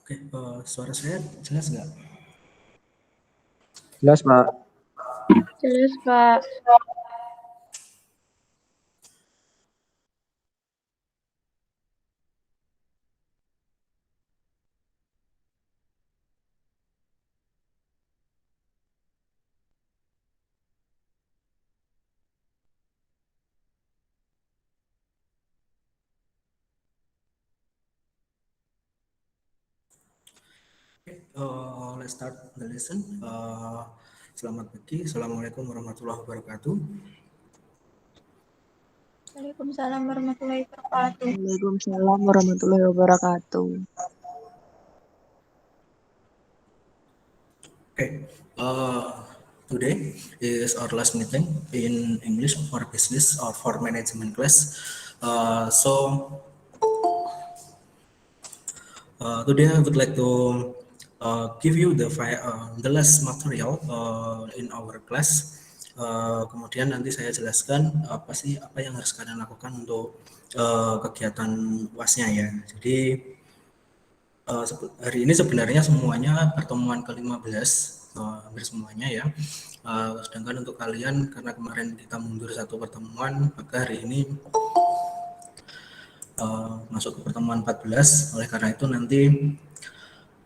Oke, suara saya jelas nggak? Jelas, Pak. Jelas, Pak. Let's start the lesson. Selamat pagi, Assalamualaikum warahmatullahi wabarakatuh. Waalaikumsalam warahmatullahi wabarakatuh. Waalaikumsalam warahmatullahi wabarakatuh. Okay, today is our last meeting in English for business or for management class. Today I would like to give you the last material in our class. Kemudian nanti saya jelaskan apa yang harus kalian lakukan untuk kegiatan UAS-nya ya. Jadi hari ini sebenarnya semuanya pertemuan ke-15, hampir semuanya ya. Sedangkan untuk kalian karena kemarin kita mundur satu pertemuan, maka hari ini masuk ke pertemuan 14. Oleh karena itu nanti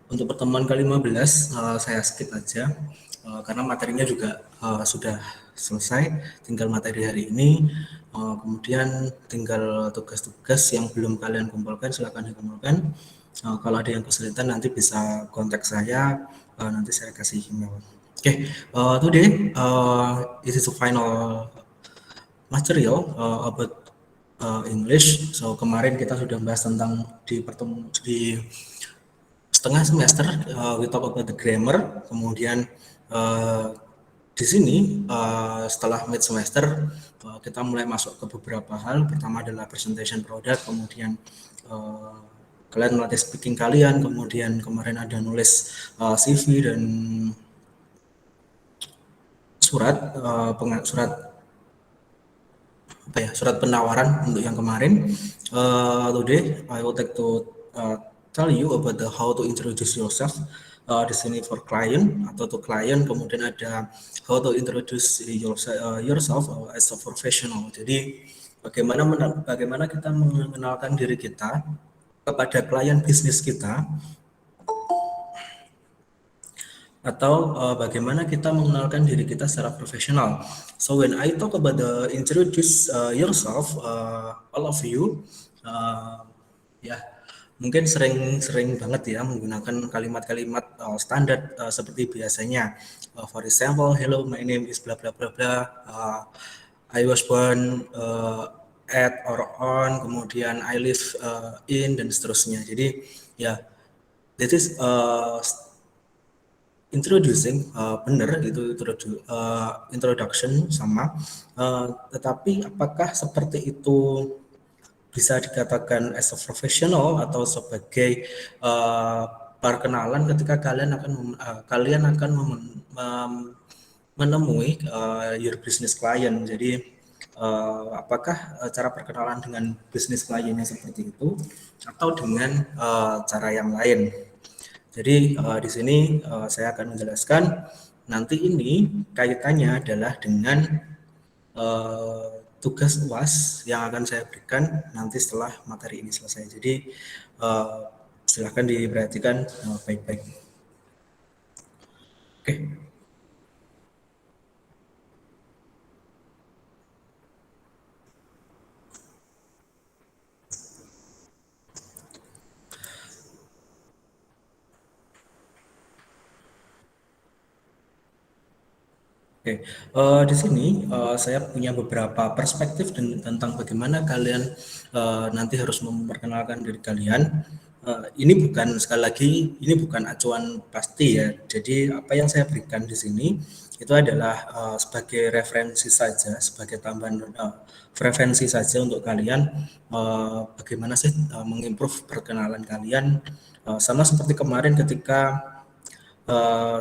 untuk pertemuan ke-15 saya skip aja karena materinya juga sudah selesai, tinggal materi hari ini. Kemudian tinggal tugas-tugas yang belum kalian kumpulkan, silakan dikumpulkan. Kalau ada yang kesulitan nanti bisa kontak saya, nanti saya kasih email. Okay, today it is the final material about English. So kemarin kita sudah bahas tentang di setengah semester we talk about the grammar, kemudian di sini setelah mid semester kita mulai masuk ke beberapa hal. Pertama adalah presentation product, kemudian kalian melatih speaking kalian, kemudian kemarin ada nulis CV dan surat penawaran untuk yang kemarin. Today I would like to tell you about how to introduce yourself. Di sini for client atau to client, kemudian ada how to introduce yourself as a professional. Jadi bagaimana kita mengenalkan diri kita kepada klien bisnis kita, atau bagaimana kita mengenalkan diri kita secara profesional. So when I talk about the introduce yourself, all of you, mungkin sering banget ya menggunakan kalimat-kalimat standar seperti biasanya. For example, hello, my name is bla bla bla bla. I was born at or on, kemudian I live in, dan seterusnya. Jadi ya, that is introducing, benar gitu, introduction sama, tetapi apakah seperti itu bisa dikatakan as a professional atau sebagai perkenalan ketika kalian akan menemui your business client. Jadi apakah cara perkenalan dengan business kliennya seperti itu atau dengan cara yang lain? Jadi di sini saya akan menjelaskan nanti ini kaitannya adalah dengan tugas UAS yang akan saya berikan nanti setelah materi ini selesai. Jadi silakan diperhatikan baik-baik. Oke. Oke, di sini saya punya beberapa perspektif tentang bagaimana kalian nanti harus memperkenalkan diri kalian. Ini bukan, sekali lagi, ini bukan acuan pasti ya. Jadi apa yang saya berikan di sini itu adalah sebagai referensi saja, sebagai tambahan referensi saja untuk kalian bagaimana sih mengimprove perkenalan kalian. Sama seperti kemarin ketika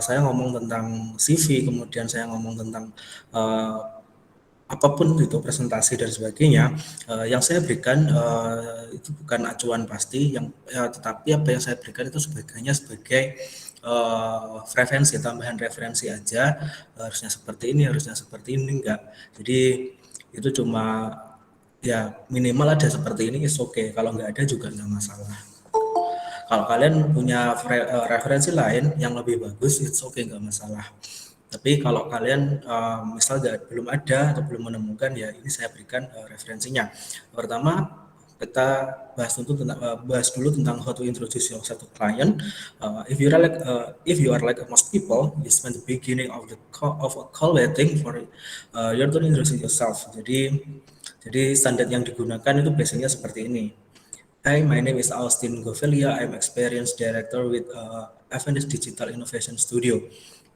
saya ngomong tentang CV, kemudian saya ngomong tentang apapun itu presentasi dan sebagainya, yang saya berikan itu bukan acuan pasti, tetapi apa yang saya berikan itu sebagai referensi, tambahan referensi aja, harusnya seperti ini, harusnya seperti ini, enggak. Jadi itu cuma ya minimal ada seperti ini is okay, kalau nggak ada juga nggak masalah. Kalau kalian punya referensi lain yang lebih bagus, it's okay, nggak masalah. Tapi kalau kalian misal belum ada atau belum menemukan, ya ini saya berikan referensinya. Pertama, kita bahas dulu tentang how to introduce yourself to client. If you are like most people, you spend the beginning of a call waiting for your to introduce yourself. Jadi standar yang digunakan itu biasanya seperti ini. Hi, my name is Austin Govelia. I'm experienced director with FNS Digital Innovation Studio.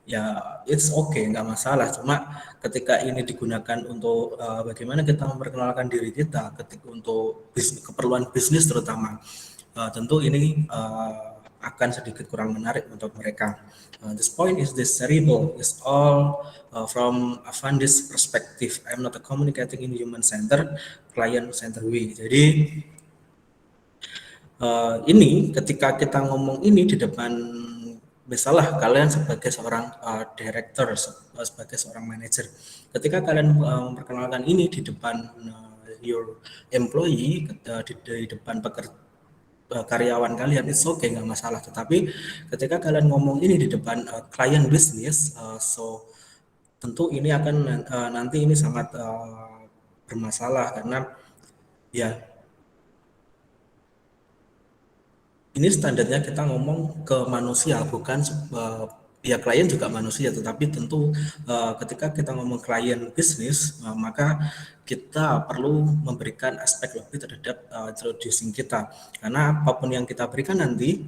Ya, it's okay, nggak masalah. Cuma ketika ini digunakan untuk bagaimana kita memperkenalkan diri kita, untuk keperluan bisnis terutama, tentu ini akan sedikit kurang menarik untuk mereka. This point is desirable is all from a fundis perspective. I'm not communicating in human center, client center way. Jadi ini ketika kita ngomong ini di depan, misalnya kalian sebagai seorang director, sebagai seorang manager, ketika kalian memperkenalkan ini di depan your employee, di depan karyawan kalian, itu oke, nggak masalah. Tetapi ketika kalian ngomong ini di depan klien bisnis, so tentu ini akan nanti ini sangat bermasalah, karena ya ini standarnya kita ngomong ke manusia, bukan ya klien juga manusia, tetapi tentu ketika kita ngomong klien bisnis, maka kita perlu memberikan aspek lebih terhadap introducing kita, karena apapun yang kita berikan nanti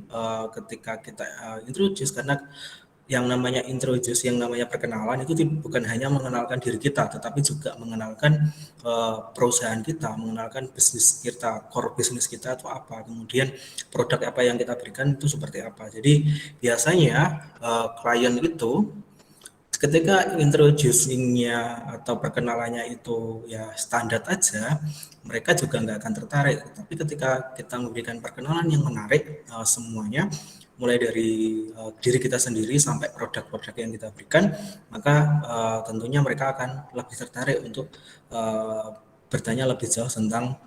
ketika kita introduce, karena yang namanya introduce, yang namanya perkenalan itu bukan hanya mengenalkan diri kita, tetapi juga mengenalkan perusahaan kita, mengenalkan bisnis kita, core bisnis kita itu apa, kemudian produk apa yang kita berikan itu seperti apa. Jadi biasanya klien itu ketika introducing-nya atau perkenalannya itu ya standar aja, mereka juga nggak akan tertarik. Tapi ketika kita memberikan perkenalan yang menarik semuanya, mulai dari diri kita sendiri sampai produk-produk yang kita berikan, maka tentunya mereka akan lebih tertarik untuk bertanya lebih jauh tentang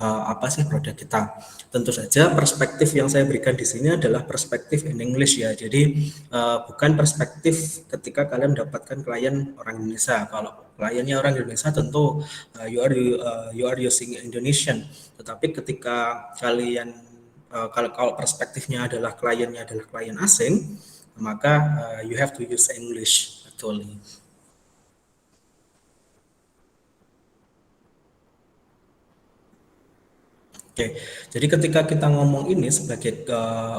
apa sih produk kita. Tentu saja perspektif yang saya berikan di sini adalah perspektif in English ya. Jadi bukan perspektif ketika kalian mendapatkan klien orang Indonesia. Kalau kliennya orang Indonesia tentu you are using Indonesian. Tetapi ketika kalian kalau perspektifnya adalah kliennya adalah klien asing, maka you have to use English actually. Oke, jadi ketika kita ngomong ini sebagai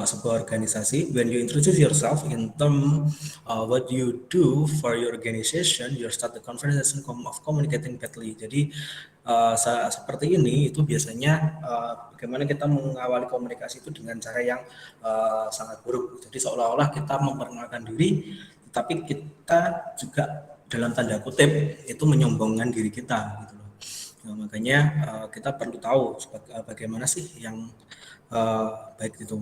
sebuah organisasi, when you introduce yourself in term what you do for your organization, you start the conversation of communicating badly. Jadi seperti ini itu biasanya bagaimana kita mengawali komunikasi itu dengan cara yang sangat buruk. Jadi seolah-olah kita memperkenalkan diri, tapi kita juga dalam tanda kutip itu menyombongkan diri kita. Gitu. Nah, makanya kita perlu tahu bagaimana sih yang baik itu.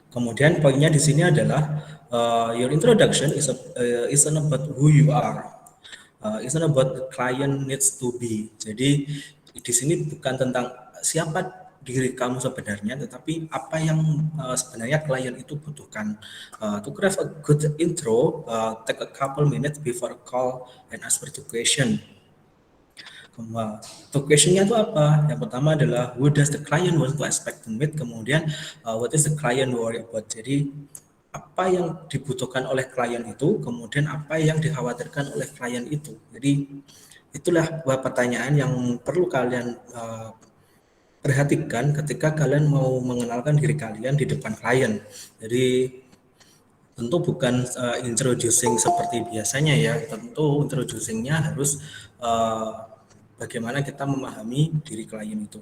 Kemudian poinnya di sini adalah your introduction isn't about who you are, isn't about the client needs to be. Jadi di sini bukan tentang siapa diri kamu sebenarnya, tetapi apa yang sebenarnya klien itu butuhkan. To craft a good intro, take a couple minutes before a call and ask for the question. To questionnya itu apa? Yang pertama adalah who does the client want to expect to meet, kemudian what is the client worry about. Jadi apa yang dibutuhkan oleh klien itu, kemudian apa yang dikhawatirkan oleh klien itu. Jadi itulah pertanyaan yang perlu kalian perhatikan ketika kalian mau mengenalkan diri kalian di depan klien. Jadi tentu bukan introducing seperti biasanya ya, tentu introducingnya harus bagaimana kita memahami diri klien itu.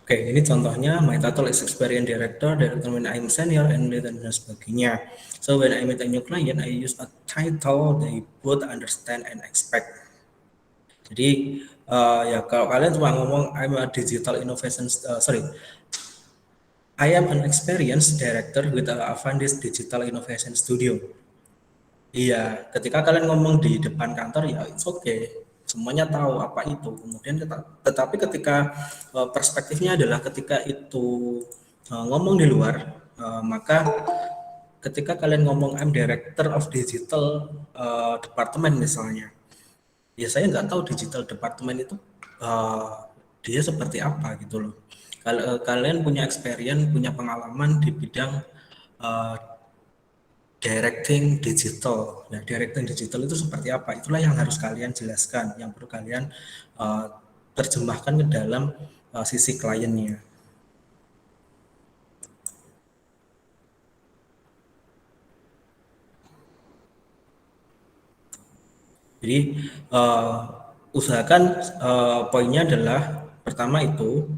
Oke, ini contohnya, my title is Experience Director, Director when I'm senior, and lead dan sebagainya. So when I meet a new client, I use a title they both understand and expect. Jadi ya kalau kalian cuma ngomong I'm a digital innovation, I am an experienced director with a Avandis Digital Innovation Studio. Iya, ketika kalian ngomong di depan kantor ya it's okay, semuanya tahu apa itu. Kemudian tetapi ketika perspektifnya adalah ketika itu ngomong di luar, maka ketika kalian ngomong I'm director of digital department misalnya, ya saya nggak tahu digital department itu dia seperti apa gitu loh. Kalau kalian punya experience, punya pengalaman di bidang uh, directing digital. Nah, directing digital itu seperti apa? Itulah yang harus kalian jelaskan, yang perlu kalian terjemahkan ke dalam sisi kliennya. Jadi usahakan poinnya adalah pertama itu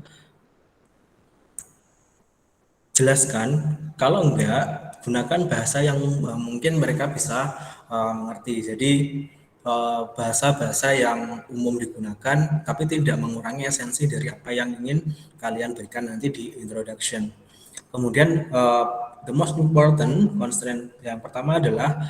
jelaskan, kalau enggak gunakan bahasa yang mungkin mereka bisa mengerti. Jadi bahasa-bahasa yang umum digunakan tapi tidak mengurangi esensi dari apa yang ingin kalian berikan nanti di introduction. Kemudian the most important constraint yang pertama adalah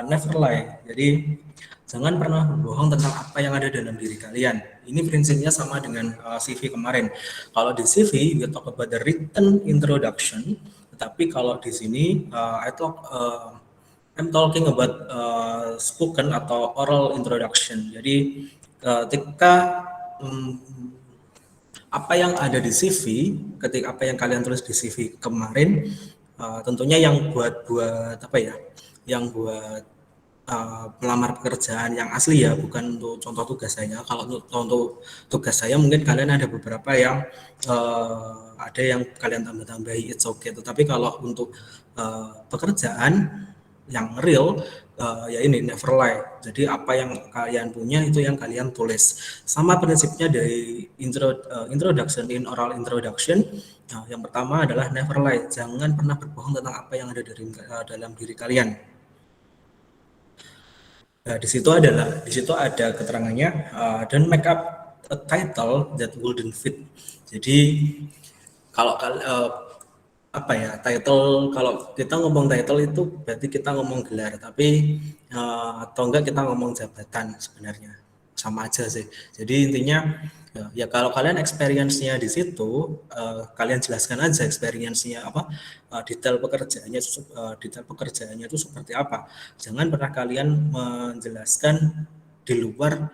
never lie. Jadi jangan pernah berbohong tentang apa yang ada dalam diri kalian. Ini prinsipnya sama dengan CV kemarin. Kalau di CV we talk about the written introduction, tetapi kalau di sini I'm talking about spoken atau oral introduction. Jadi ketika apa yang ada di CV, ketika apa yang kalian tulis di CV kemarin, tentunya yang buat apa ya, yang buat pelamar pekerjaan yang asli ya, bukan untuk contoh tugas saya. Kalau untuk contoh tugas saya mungkin kalian ada beberapa yang ada yang kalian tambah-tambahi, it's okay. Tetapi kalau untuk pekerjaan yang real, ya ini never lie. Jadi apa yang kalian punya itu yang kalian tulis. Sama prinsipnya dari introduction, in oral introduction. Nah, yang pertama adalah never lie. Jangan pernah berbohong tentang apa yang ada dalam diri kalian. Nah, di situ ada keterangannya, don't make up a title that wouldn't fit. Jadi kalau apa ya, title, kalau kita ngomong title itu berarti kita ngomong gelar, tapi atau enggak kita ngomong jabatan, sebenarnya sama aja sih. Jadi intinya ya kalau kalian experience-nya di situ, kalian jelaskan aja experience-nya apa, detail pekerjaannya itu seperti apa. Jangan pernah kalian menjelaskan di luar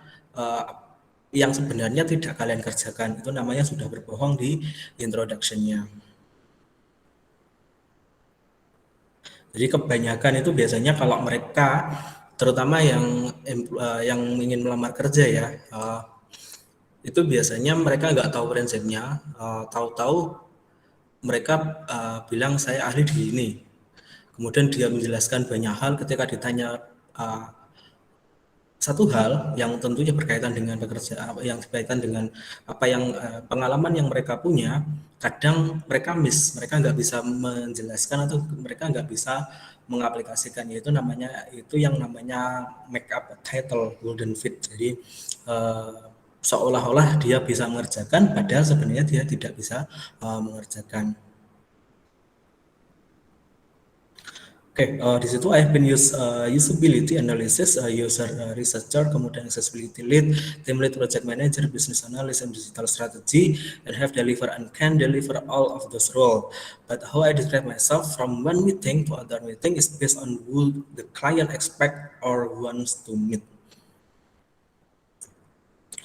yang sebenarnya tidak kalian kerjakan. Itu namanya sudah berbohong di introduction-nya. Jadi kebanyakan itu biasanya kalau mereka, terutama yang ingin melamar kerja ya, itu biasanya mereka nggak tahu prinsipnya, tahu-tahu mereka bilang saya ahli di ini. Kemudian dia menjelaskan banyak hal, ketika ditanya satu hal yang tentunya berkaitan dengan pekerjaan, yang berkaitan dengan apa yang pengalaman yang mereka punya, kadang mereka mereka nggak bisa menjelaskan atau mereka nggak bisa mengaplikasikan, itu yang namanya make up a title golden fit. Jadi seolah-olah dia bisa mengerjakan, padahal sebenarnya dia tidak bisa mengerjakan. Oke, di situ I've been usability analysis, user researcher, kemudian accessibility lead, team lead, project manager, business analyst, and digital strategy, and have delivered and can deliver all of those roles. But how I describe myself from one meeting to other meeting is based on who the client expect or wants to meet.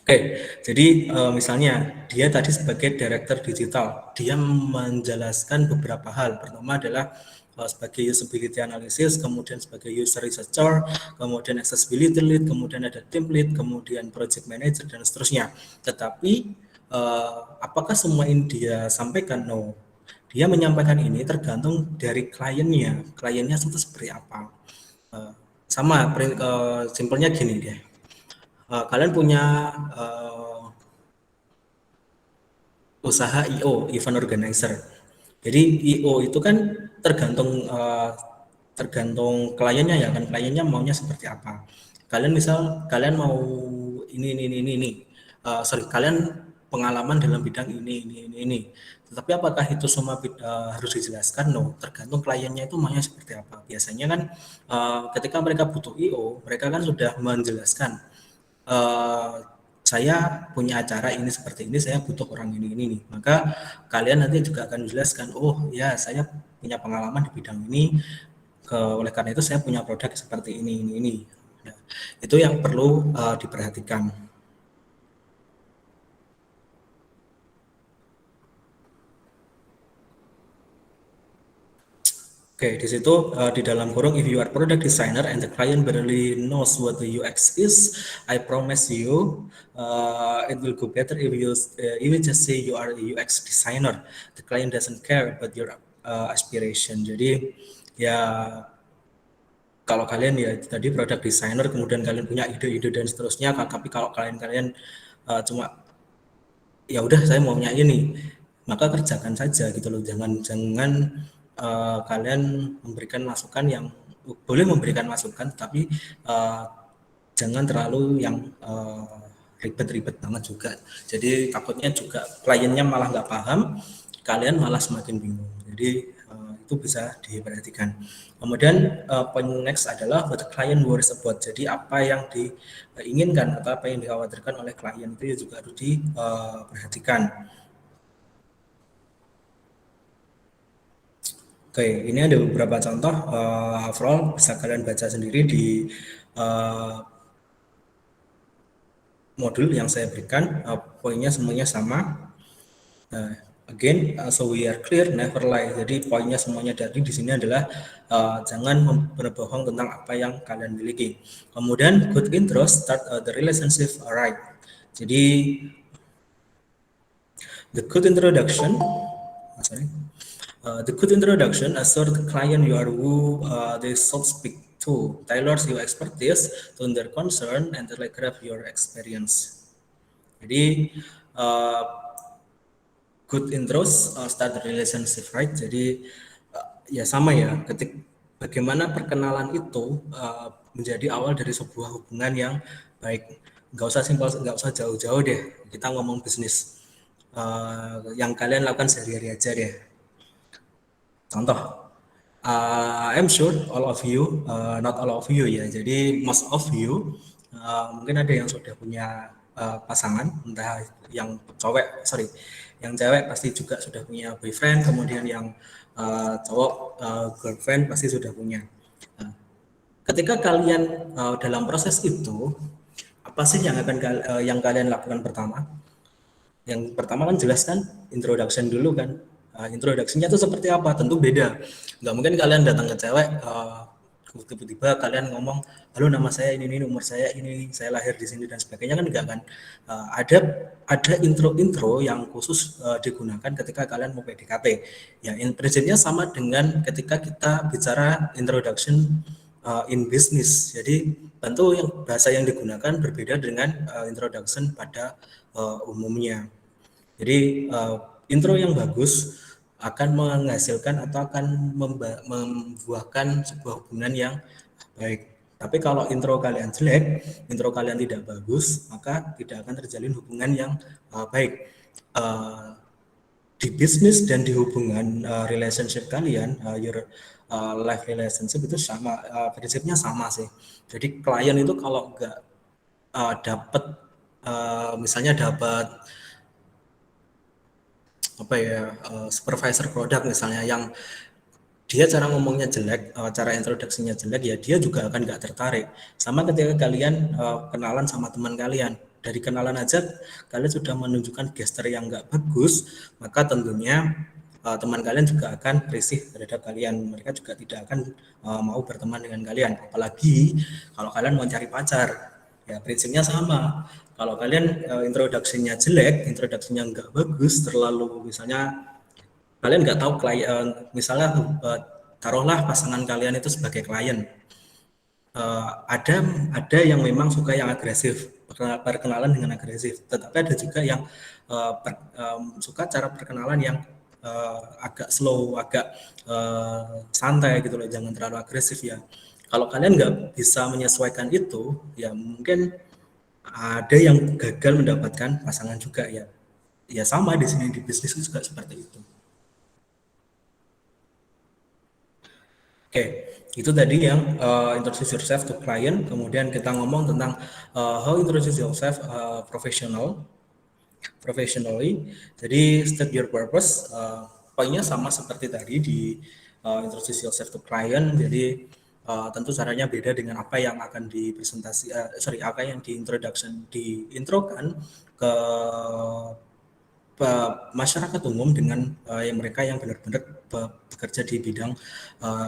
Oke, jadi misalnya dia tadi sebagai director digital, dia menjelaskan beberapa hal. Pertama adalah sebagai usability analysis, kemudian sebagai user researcher, kemudian accessibility lead, kemudian ada team lead, kemudian project manager, dan seterusnya. Tetapi apakah semua ini dia sampaikan? No. Dia menyampaikan ini tergantung dari kliennya. Kliennya itu seperti apa. Sama, simpelnya gini deh. Kalian punya usaha IO, event organizer. Jadi IO itu kan tergantung tergantung kliennya ya kan, kliennya maunya seperti apa. Kalian misal kalian mau ini. Sorry, kalian pengalaman dalam bidang ini. Tetapi apakah itu semua harus dijelaskan? No, tergantung kliennya itu maunya seperti apa. Biasanya kan ketika mereka butuh IO, mereka kan sudah menjelaskan eh, saya punya acara ini seperti ini, saya butuh orang ini nih. Maka kalian nanti juga akan menjelaskan, oh ya saya punya pengalaman di bidang ini, oleh karena itu saya punya produk seperti ini. Nah, itu yang perlu diperhatikan. Oke, di situ di dalam kurung, if you are product designer and the client barely knows what the UX is, I promise you it will go better if you just say you are a UX designer. The client doesn't care about your aspiration. Jadi ya kalau kalian ya tadi product designer, kemudian kalian punya ide-ide dan seterusnya, tapi kalau kalian cuma ya udah saya maunya ini, maka kerjakan saja gitu loh. Jangan kalian memberikan masukan yang boleh memberikan masukan, tapi jangan terlalu yang ribet-ribet banget juga. Jadi takutnya juga kliennya malah nggak paham, kalian malah semakin bingung. Jadi itu bisa diperhatikan. Kemudian point next adalah what the client worries about. Jadi apa yang diinginkan atau apa yang dikhawatirkan oleh klien itu juga harus diperhatikan. Oke, ini ada beberapa contoh overall bisa kalian baca sendiri di modul yang saya berikan. Poinnya semuanya sama. Again, so we are clear, never lie. Jadi poinnya semuanya dari di sini adalah jangan berbohong tentang apa yang kalian miliki. Kemudian good intro start the relationship right. Jadi the good introduction, the good introduction assure the client you are who they should speak to, tailors your expertise to their concern, and telegraph your experience. Jadi good intros start the relationship right. Jadi ya sama ya, bagaimana perkenalan itu menjadi awal dari sebuah hubungan yang baik. Nggak usah simpel, nggak usah jauh-jauh deh, kita ngomong bisnis yang kalian lakukan sehari-hari aja deh. Contoh, I'm sure all of you, not all of you ya, jadi most of you mungkin ada yang sudah punya pasangan, entah yang yang cewek pasti juga sudah punya boyfriend, kemudian yang cowok girlfriend pasti sudah punya. Ketika kalian dalam proses itu, apa sih yang akan yang kalian lakukan pertama? Yang pertama kan jelas kan, introduction dulu kan. Introduksinya itu seperti apa? Tentu beda. Nggak mungkin kalian datang ke cewek, tiba-tiba kalian ngomong, halo nama saya ini, umur saya ini, saya lahir di sini dan sebagainya, kan enggak kan. Ada intro yang khusus digunakan ketika kalian mau PDKT. Ya, prinsipnya sama dengan ketika kita bicara introduction in business. Jadi tentu yang bahasa yang digunakan berbeda dengan introduction pada umumnya. Jadi intro yang bagus akan menghasilkan atau akan membuahkan sebuah hubungan yang baik. Tapi kalau intro kalian jelek, intro kalian tidak bagus, maka tidak akan terjalin hubungan yang baik. Di bisnis dan di hubungan relationship kalian, your life relationship itu sama, prinsipnya sama sih. Jadi klien itu kalau nggak dapat, misalnya dapat supervisor produk misalnya yang dia cara ngomongnya jelek, cara introduksinya jelek, ya dia juga akan nggak tertarik. Sama ketika kalian kenalan sama teman kalian, dari kenalan aja kalian sudah menunjukkan gesture yang nggak bagus, maka tentunya teman kalian juga akan risih terhadap kalian. Mereka juga tidak akan mau berteman dengan kalian. Apalagi kalau kalian mau cari pacar, ya prinsipnya sama. Kalau kalian introduksinya jelek, introduksinya nggak bagus, terlalu misalnya kalian nggak tahu klien, misalnya taruhlah pasangan kalian itu sebagai klien, ada yang memang suka yang agresif. perkenalan dengan agresif. Tetapi ada juga yang suka cara perkenalan yang agak slow, agak santai gitu loh, jangan terlalu agresif ya. Kalau kalian nggak bisa menyesuaikan itu, ya mungkin ada yang gagal mendapatkan pasangan juga ya. Ya sama di sini di bisnis juga seperti itu. Oke, itu tadi yang introduce yourself to client. Kemudian kita ngomong tentang how introduce yourself professionally. Jadi state your purpose. Poinnya sama seperti tadi di introduce yourself to client. Jadi tentu caranya beda dengan apa yang akan apa yang diintrokan ke masyarakat umum dengan yang mereka yang benar-benar bekerja di bidang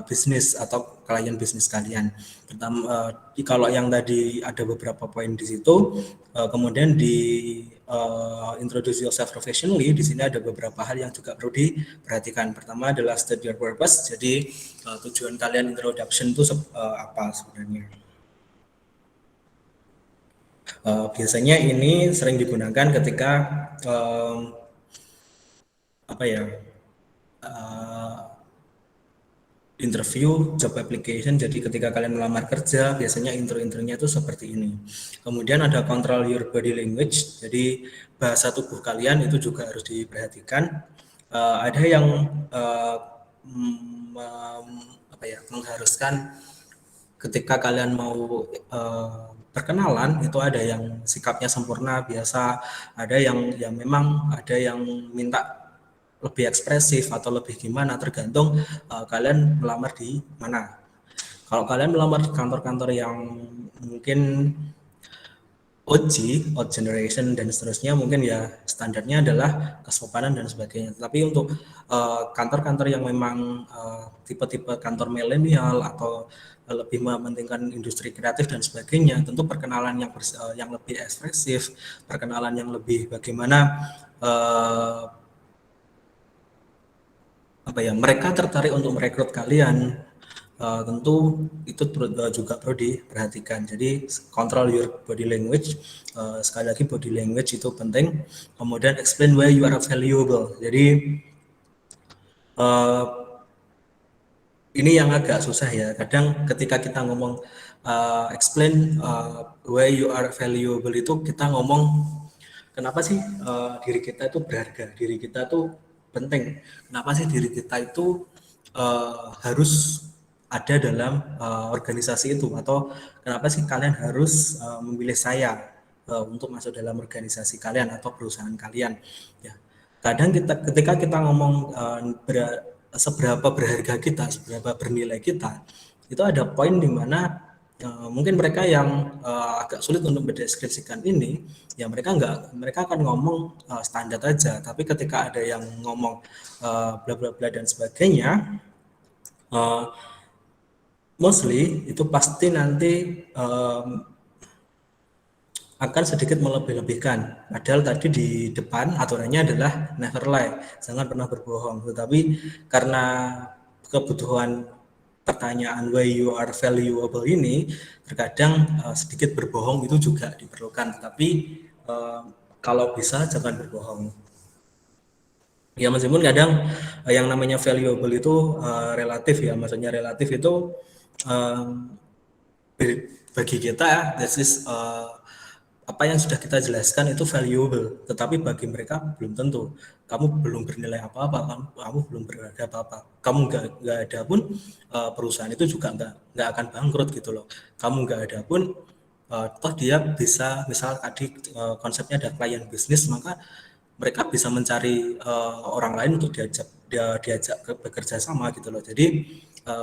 bisnis atau klien bisnis kalian. Pertama, kalau yang tadi ada beberapa poin di situ, kemudian di introduce yourself professionally, di sini ada beberapa hal yang juga perlu diperhatikan. Pertama adalah state your purpose. Jadi tujuan kalian introduction itu apa sebenarnya? Biasanya ini sering digunakan ketika interview job application. Jadi ketika kalian melamar kerja, biasanya intro-intronya itu seperti ini. Kemudian ada control your body language. Jadi bahasa tubuh kalian itu juga harus diperhatikan. Ada yang mengharuskan ketika kalian mau perkenalan itu ada yang sikapnya sempurna biasa, ada yang memang ada yang minta lebih ekspresif atau lebih gimana, tergantung kalian melamar di mana. Kalau kalian melamar di kantor-kantor yang mungkin OG, old generation dan seterusnya, mungkin ya standarnya adalah kesopanan dan sebagainya. Tapi untuk kantor-kantor yang memang tipe-tipe kantor milenial atau lebih mementingkan industri kreatif dan sebagainya, tentu perkenalan yang lebih ekspresif, perkenalan yang lebih bagaimana mereka tertarik untuk merekrut kalian, tentu itu juga perlu diperhatikan. Jadi control your body language, sekali lagi body language itu penting. Kemudian explain why you are valuable. Jadi ini yang agak susah ya. Kadang ketika kita ngomong explain why you are valuable itu kita ngomong kenapa sih diri kita itu berharga, diri kita itu penting. Kenapa sih diri kita itu harus ada dalam organisasi itu, atau kenapa sih kalian harus memilih saya untuk masuk dalam organisasi kalian atau perusahaan kalian? Ya, kadang ketika kita ngomong seberapa berharga kita, seberapa bernilai kita, itu ada poin di mana mungkin mereka yang agak sulit untuk mendeskripsikan ini, ya mereka akan ngomong standar aja. Tapi ketika ada yang ngomong bla bla bla dan sebagainya, mostly itu pasti nanti akan sedikit melebih-lebihkan. Padahal tadi di depan aturannya adalah never lie, jangan pernah berbohong. Tetapi karena kebutuhan pertanyaan why you are valuable ini, terkadang sedikit berbohong itu juga diperlukan. Tapi kalau bisa jangan berbohong. Ya meskipun kadang yang namanya valuable itu relatif ya, maksudnya relatif itu bagi kita, this is apa yang sudah kita jelaskan itu valuable, tetapi bagi mereka belum tentu. Kamu belum bernilai apa-apa, kamu belum berharga apa-apa. Kamu nggak ada pun perusahaan itu juga nggak akan bangkrut gitu loh. Kamu nggak ada pun toh dia bisa, misal tadi konsepnya ada klien bisnis, maka mereka bisa mencari orang lain untuk diajak bekerja sama gitu loh. Jadi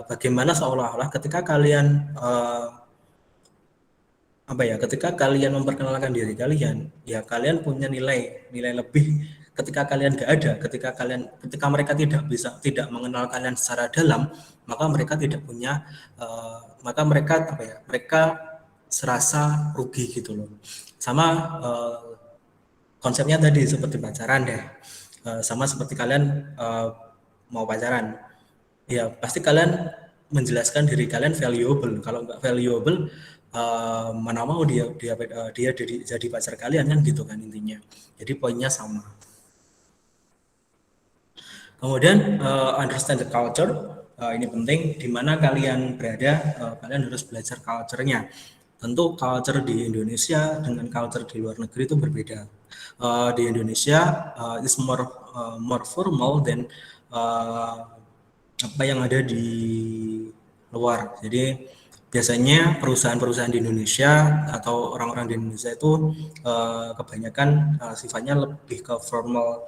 bagaimana seolah-olah ketika kalian ketika kalian memperkenalkan diri kalian, ya kalian punya nilai lebih. Ketika kalian nggak ada, ketika mereka tidak mengenal kalian secara dalam, maka mereka tidak punya, maka mereka serasa rugi gitu loh. Sama konsepnya tadi seperti pacaran deh, sama seperti kalian mau pacaran, ya pasti kalian menjelaskan diri kalian valuable. Kalau nggak valuable, mana mau dia jadi pacar kalian kan gitu kan intinya. Jadi poinnya sama. Kemudian understand the culture, ini penting. Di mana kalian berada, kalian harus belajar culture-nya. Tentu culture di Indonesia dengan culture di luar negeri itu berbeda. Di Indonesia is more formal than apa yang ada di luar. Jadi biasanya perusahaan-perusahaan di Indonesia atau orang-orang di Indonesia itu kebanyakan sifatnya lebih ke formal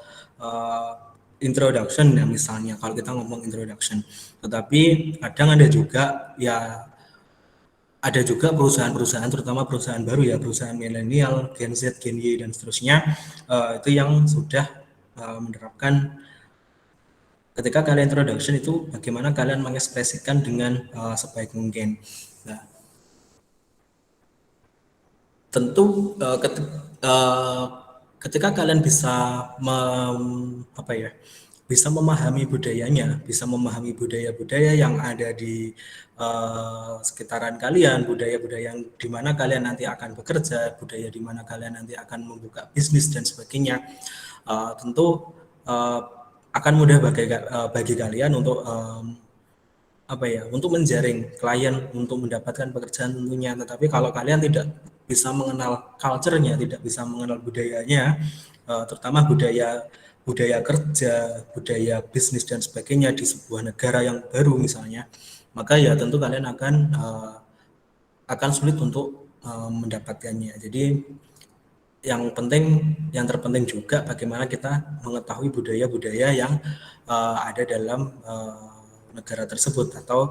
introduction ya, misalnya kalau kita ngomong introduction. Tetapi kadang ada juga perusahaan-perusahaan, terutama perusahaan baru ya, perusahaan milenial, Gen Z, Gen Y dan seterusnya, itu yang sudah menerapkan ketika kalian introduction itu bagaimana kalian mengekspresikan dengan sebaik mungkin. Nah, tentu ketika kalian bisa bisa memahami budayanya, bisa memahami budaya-budaya yang ada di sekitaran kalian, budaya-budaya yang di mana kalian nanti akan bekerja, budaya di mana kalian nanti akan membuka bisnis dan sebagainya, tentu akan mudah bagi kalian untuk untuk menjaring klien untuk mendapatkan pekerjaan tentunya. Tetapi kalau kalian tidak bisa mengenal culture-nya, tidak bisa mengenal budayanya, terutama budaya kerja, budaya bisnis dan sebagainya di sebuah negara yang baru misalnya, maka ya tentu kalian akan sulit untuk mendapatkannya. Jadi yang terpenting juga bagaimana kita mengetahui budaya-budaya yang ada dalam negara tersebut atau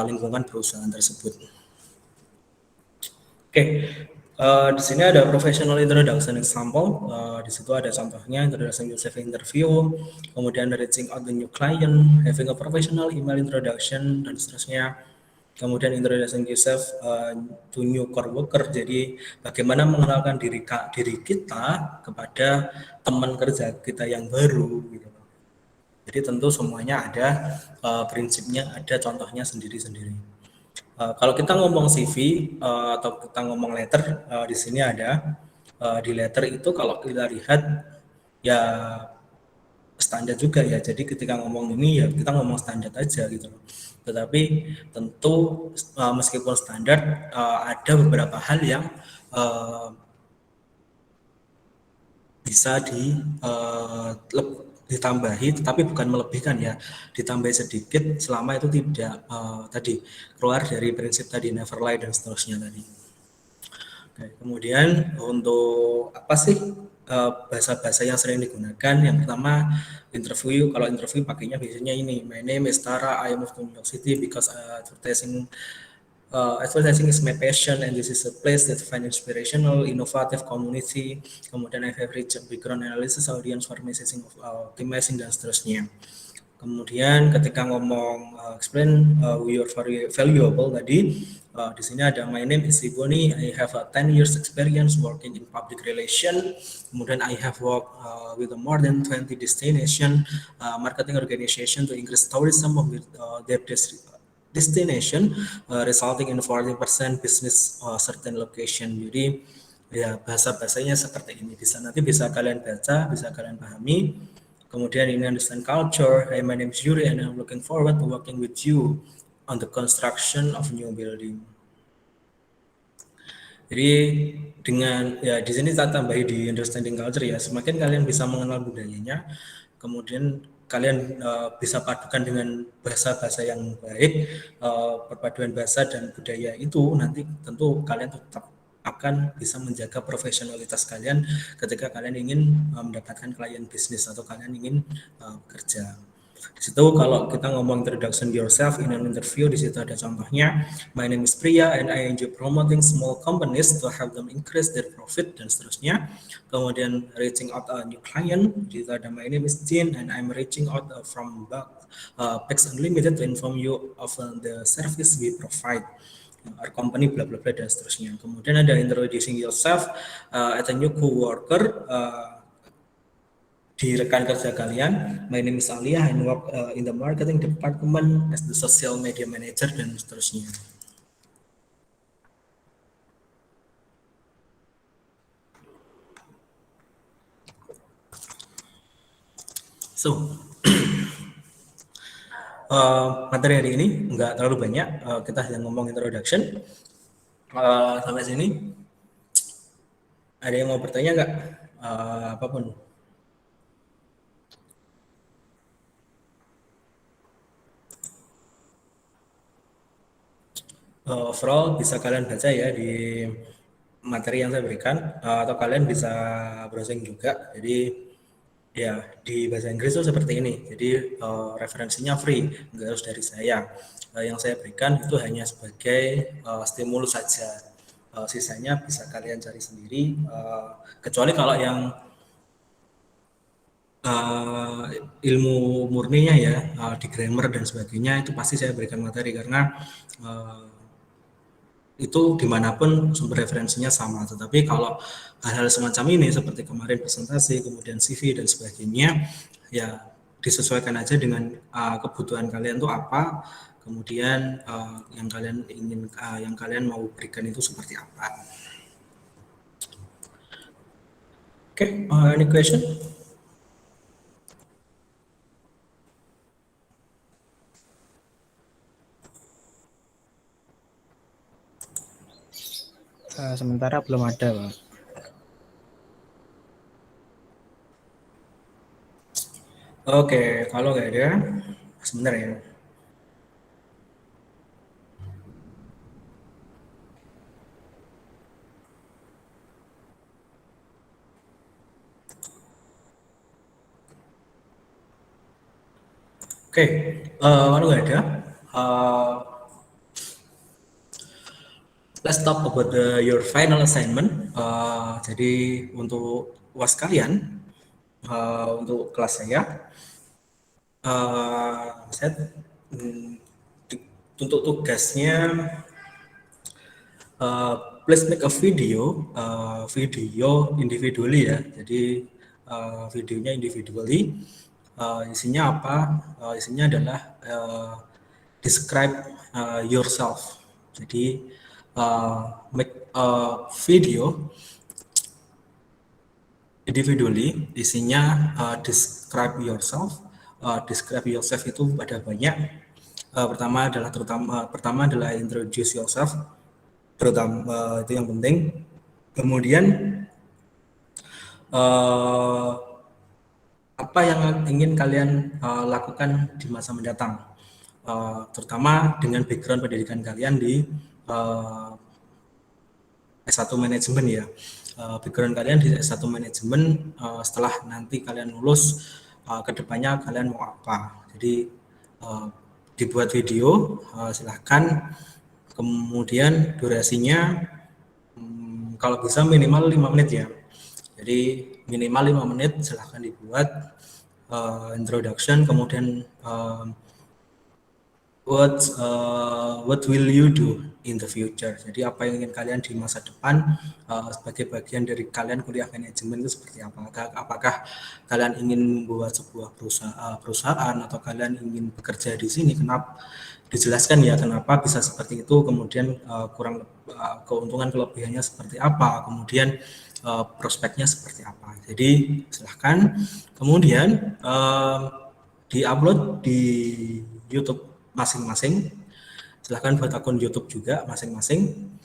lingkungan perusahaan tersebut. Oke, di sini ada professional introduction example. Di situ ada contohnya introduction yourself interview, kemudian reaching out the new client, having a professional email introduction dan seterusnya. Kemudian introduction yourself to new coworker. Jadi bagaimana mengenalkan diri kita kepada teman kerja kita yang baru gitu. Jadi tentu semuanya ada prinsipnya, ada contohnya sendiri-sendiri. Kalau kita ngomong CV atau kita ngomong letter, di sini ada di letter itu kalau kita lihat ya standar juga ya. Jadi ketika ngomong ini ya kita ngomong standar aja gitu loh. Tetapi tentu meskipun standar ada beberapa hal yang bisa ditambahi, tetapi bukan melebihkan ya, ditambahi sedikit selama itu tidak tadi keluar dari prinsip tadi never lie dan seterusnya tadi. Oke, kemudian untuk apa sih bahasa-bahasa yang sering digunakan? Yang pertama interview, kalau interview pakainya biasanya ini, my name is Tara, I moved to New York City because advertising is my passion and this is a place that find inspirational, innovative community. Kemudian I have rich background analysis, audience formation, optimizing dan seterusnya. Kemudian ketika ngomong explain we are very valuable tadi, di sini ada my name is Iboni, I have a 10 years experience working in public relation. Kemudian I have worked with more than 20 destination marketing organization to increase tourism of their destination, resulting in 40% business certain location. Jadi ya bahasa-bahasanya seperti ini, nanti bisa kalian baca, bisa kalian pahami. Kemudian ini understand culture. Hey, my name is Yuri and I'm looking forward to working with you on the construction of new building. Jadi dengan ya di sini saya tambahi di understanding culture ya, semakin kalian bisa mengenal budayanya, kemudian kalian bisa padukan dengan bahasa-bahasa yang baik, perpaduan bahasa dan budaya itu nanti tentu kalian tetap akan bisa menjaga profesionalitas kalian ketika kalian ingin mendapatkan klien bisnis atau kalian ingin bekerja. Di situ kalau kita ngomong introduction yourself in an interview, di situ ada contohnya, my name is Priya and I enjoy promoting small companies to help them increase their profit dan seterusnya. Kemudian reaching out a new client, di situ ada my name is Jin and I'm reaching out from Pax Unlimited to inform you of the service we provide. Our company bla bla bla dan seterusnya. Kemudian ada introducing yourself as a new coworker, di rekan kerja kalian, my name is Alia and work in the marketing department as the social media manager dan seterusnya. So, materi hari ini nggak terlalu banyak, kita hanya ngomong introduction. Sampai sini, ada yang mau bertanya nggak? Apapun. Overall bisa kalian baca ya di materi yang saya berikan, atau kalian bisa browsing juga. Jadi ya di bahasa Inggris itu seperti ini. Jadi referensinya free, nggak harus dari saya. Yang saya berikan itu hanya sebagai stimulus saja. Sisanya bisa kalian cari sendiri. Kecuali kalau yang ilmu murninya ya, di grammar dan sebagainya, itu pasti saya berikan materi karena itu dimanapun sumber referensinya sama. Tetapi kalau hal-hal semacam ini seperti kemarin presentasi, kemudian CV dan sebagainya, ya disesuaikan aja dengan kebutuhan kalian tuh apa, kemudian yang kalian ingin, yang kalian mau berikan itu seperti apa. Oke, any question? Sementara belum ada, Pak. Oke, kalau nggak ada, sebentar ya. Oke, kalau nggak ada, let's talk about your final assignment. Jadi untuk UAS kalian, untuk kelas saya untuk tugasnya, please make a video individually ya. Jadi videonya individually. Isinya apa? Isinya adalah describe yourself. Jadi make a video individually, isinya describe yourself. Describe yourself itu ada banyak. Pertama adalah introduce yourself, terutama itu yang penting. Kemudian apa yang ingin kalian lakukan di masa mendatang, terutama dengan background pendidikan kalian di S1 manajemen ya. Background kalian di S1 manajemen, setelah nanti kalian lulus, kedepannya kalian mau apa. Jadi dibuat video, silahkan. Kemudian durasinya kalau bisa minimal 5 menit ya. Jadi minimal 5 menit, silahkan dibuat introduction, kemudian what will you do in the future. Jadi apa yang ingin kalian di masa depan, sebagai bagian dari kalian kuliah manajemen itu seperti apa. Apakah kalian ingin membuat sebuah perusahaan atau kalian ingin bekerja di sini. Kenapa? Dijelaskan ya kenapa bisa seperti itu, kemudian keuntungan kelebihannya seperti apa, kemudian prospeknya seperti apa. Jadi silahkan. Kemudian diupload di YouTube masing-masing. Silahkan buat akun YouTube juga masing-masing.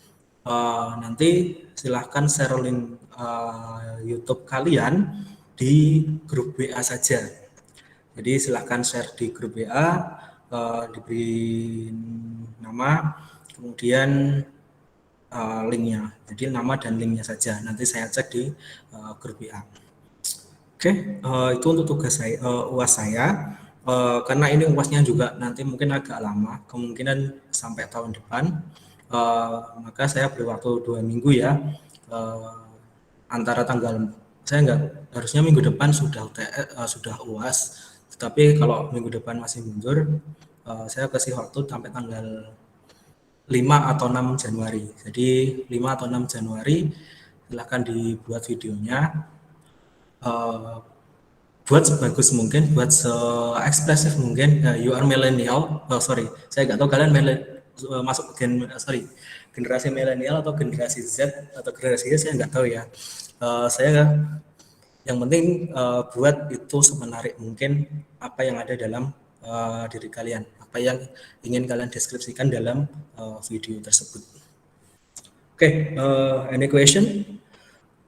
Nanti silahkan share link YouTube kalian di grup WA saja. Jadi silahkan share di grup WA, diberi nama, kemudian linknya. Jadi nama dan linknya saja. Nanti saya cek di grup WA. Oke, itu untuk tugas saya, UAS saya. Karena ini UASnya juga nanti mungkin agak lama, kemungkinan sampai tahun depan, maka saya beri waktu 2 minggu ya, antara tanggal, saya enggak, harusnya minggu depan sudah UAS, tetapi kalau minggu depan masih mundur, saya kasih waktu sampai tanggal 5 atau 6 Januari. Jadi 5 atau 6 Januari silahkan dibuat videonya, buat sebagus mungkin, buat se-ekspresif mungkin. You are millennial, saya nggak tahu kalian masuk generasi millennial atau generasi Z atau generasi Y, saya nggak tahu ya. Saya Yang penting buat itu semenarik mungkin apa yang ada dalam diri kalian, apa yang ingin kalian deskripsikan dalam video tersebut. Okay, any question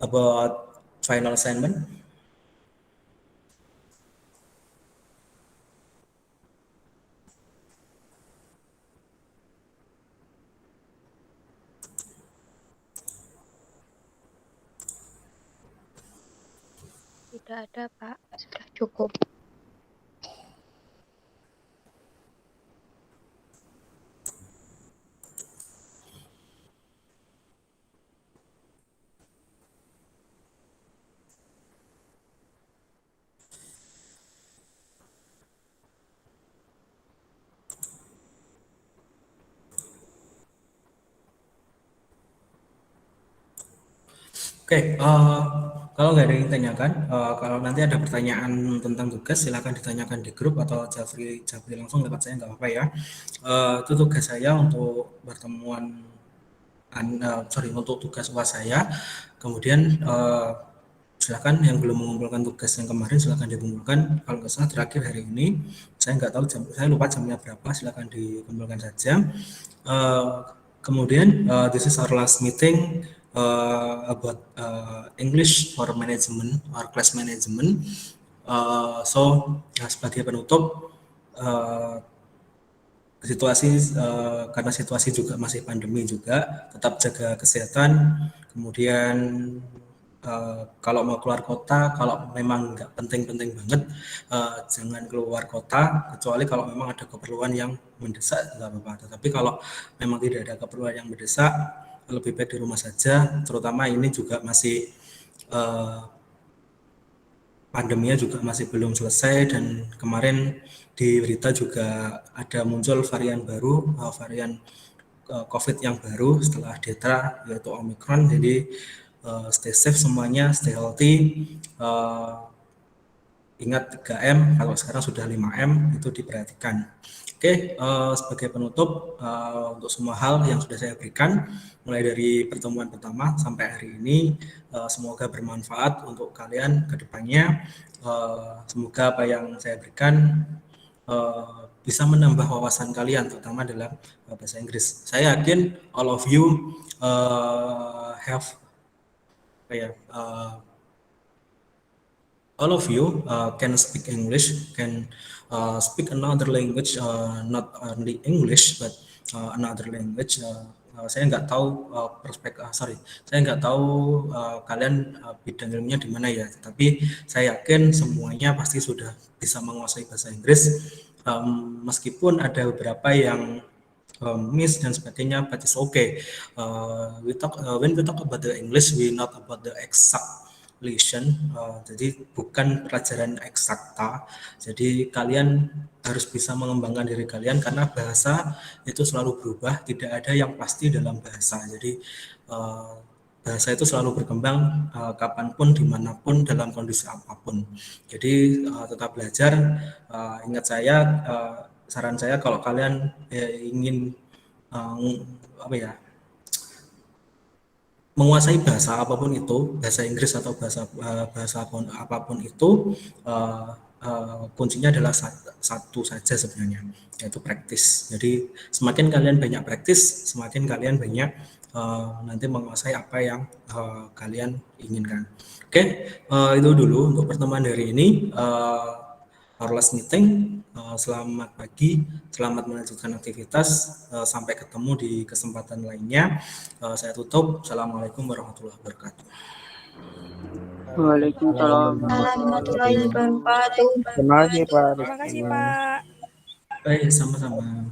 about final assignment? Tidak ada, Pak. Sudah cukup. Oke, kalau nggak ada yang ditanyakan, kalau nanti ada pertanyaan tentang tugas, silakan ditanyakan di grup atau Jafri langsung lewat saya, nggak apa-apa ya. Itu tugas saya untuk pertemuan, untuk tugas UAS saya. Kemudian silakan yang belum mengumpulkan tugas yang kemarin silakan dikumpulkan. Kalau nggak salah terakhir hari ini, saya nggak tahu saya lupa jamnya berapa. Silakan dikumpulkan saja. Kemudian this is our last meeting about English for management or class management. So sebagai penutup, karena situasi juga masih pandemi juga, tetap jaga kesehatan. Kemudian kalau mau keluar kota, kalau memang nggak penting-penting banget, jangan keluar kota, kecuali kalau memang ada keperluan yang mendesak, nggak apa-apa. Tetapi kalau memang tidak ada keperluan yang mendesak, lebih baik di rumah saja. Terutama ini juga masih pandeminya juga masih belum selesai, dan kemarin di berita juga ada muncul varian baru, varian COVID yang baru setelah Delta, yaitu Omicron. Jadi stay safe semuanya, stay healthy, ingat 3M, kalau sekarang sudah 5M, itu diperhatikan. Oke, sebagai penutup, untuk semua hal yang sudah saya berikan, mulai dari pertemuan pertama sampai hari ini, semoga bermanfaat untuk kalian ke depannya. Semoga apa yang saya berikan bisa menambah wawasan kalian, terutama dalam bahasa Inggris. Saya yakin all of you have all of you can speak English, can speak another language, not only English but another language. Saya nggak tahu saya nggak tahu kalian bidang ilmunya di mana ya, tapi saya yakin semuanya pasti sudah bisa menguasai bahasa Inggris, meskipun ada beberapa yang miss dan sebagainya, but it's okay. When we talk about the English, we not about the exact lesson, jadi bukan pelajaran eksakta. Jadi kalian harus bisa mengembangkan diri kalian, karena bahasa itu selalu berubah, tidak ada yang pasti dalam bahasa. Jadi bahasa itu selalu berkembang, kapanpun, dimanapun, dalam kondisi apapun. Jadi tetap belajar. Ingat saya, saran saya kalau kalian ingin menguasai bahasa apapun itu, bahasa Inggris atau bahasa apapun itu, kuncinya adalah satu saja sebenarnya, yaitu praktis. Jadi semakin kalian banyak praktis, semakin kalian banyak nanti menguasai apa yang kalian inginkan. Oke, itu dulu untuk pertemuan hari ini. Our last meeting. Selamat pagi, selamat melanjutkan aktivitas. Sampai ketemu di kesempatan lainnya. Saya tutup. Assalamualaikum warahmatullahi wabarakatuh. Waalaikumsalam warahmatullahi wabarakatuh. Terima kasih Pak. Terima kasih, Pak. Baik, sama-sama.